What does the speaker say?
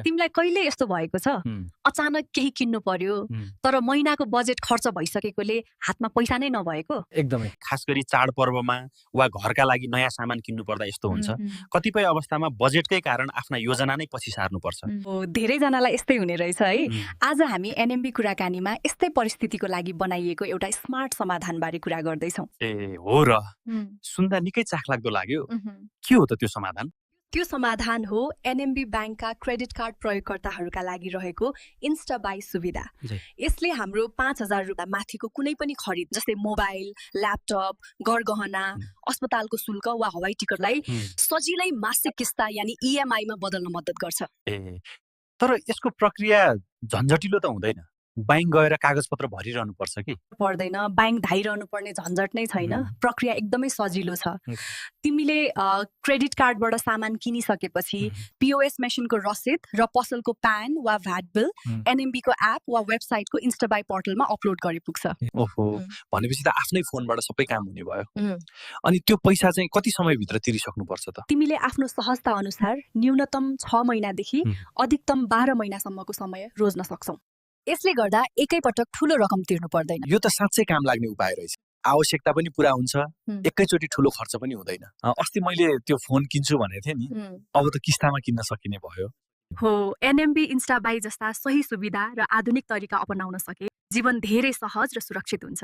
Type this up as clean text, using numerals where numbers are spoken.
तिमीलाई कहिले यस्तो भएको छ अचानक केही किन्नु पर्यो तर महिनाको बजेट खर्च भइसकेकोले हातमा पैसा नै नभएको? एकदमै खास गरी चाडपर्वमा वा घरका लागि नयाँ सामान किन्नु पर्दा यस्तो हुन्छ। कतिपय अवस्थामा बजेटकै कारण आफ्ना योजना नै पछि सार्नुपर्छ। धेरैजनालाई यस्तै हुने रहेछ है। आज हामी एनएमबी कुराकानीमा यस्तै परिस्थितिको लागि बनाइएको एउटा स्मार्ट समाधानबारे कुरा गर्दैछौँ। ए हो र, सुन्दा निकै चाखलाग्दो लाग्यो। के हो त त्यो समाधान? त्यो समाधान हो एनएमबी ब्याङ्कका क्रेडिट कार्ड प्रयोगकर्ताहरूका लागि रहेको इन्स्टा बाई सुविधा। यसले हाम्रो 5,000 रुपियाँ माथिको कुनै पनि खरिद जस्तै मोबाइल, ल्यापटप, गरगहना, अस्पतालको शुल्क वा हवाई टिकटलाई सजिलै मासिक किस्ता यानि इएमआईमा बदल्न मद्दत गर्छ। ए तर यसको प्रक्रिया झन्झटिलो त हुँदैन? बैंक गएर कागजपत्र भरिरहनु पर्छ कि? पर्दैन, बैंक धाइरहनु पर्ने झन्झट नै छैन। प्रक्रिया एकदमै सजिलो छ। तिमीले क्रेडिट कार्डबाट सामान किनिसकेपछि पिओएस मेसिनको रसिद र पसलको प्यान वा भ्याट बिल एनएमबी को एप वा वेबसाइटको इन्स्टाबाई पोर्टलमा अपलोड गरे पुग्छ। ओहो, भनेपछि त आफ्नै फोनबाट सबै काम हुने भयो। अनि त्यो पैसा चाहिँ कति समयभित्र तिरिसक्नु पर्छ त? तिमीले आफ्नो सहजता अनुसार न्यूनतम 6 महिनादेखि अधिकतम 12 महिनासम्मको समय रोज्न सक्छौ। यसले गर्दा एकैपटक ठूलो रकम तिर्नु पर्दैन। यो त साँच्चै काम लाग्ने उपाय रहेछ। आवश्यकता पनि पूरा हुन्छ, एकैचोटि ठूलो खर्च पनि हुँदैन। अस्ति मैले त्यो फोन किन्छु भनेको थिएँ नि, अब त किस्तामा किन्न सकिने भयो। हो, एनएमबी इन्स्टाबाई जस्ता सही सुविधा र आधुनिक तरिका अपनाउन सके जीवन धेरै सहज र सुरक्षित हुन्छ।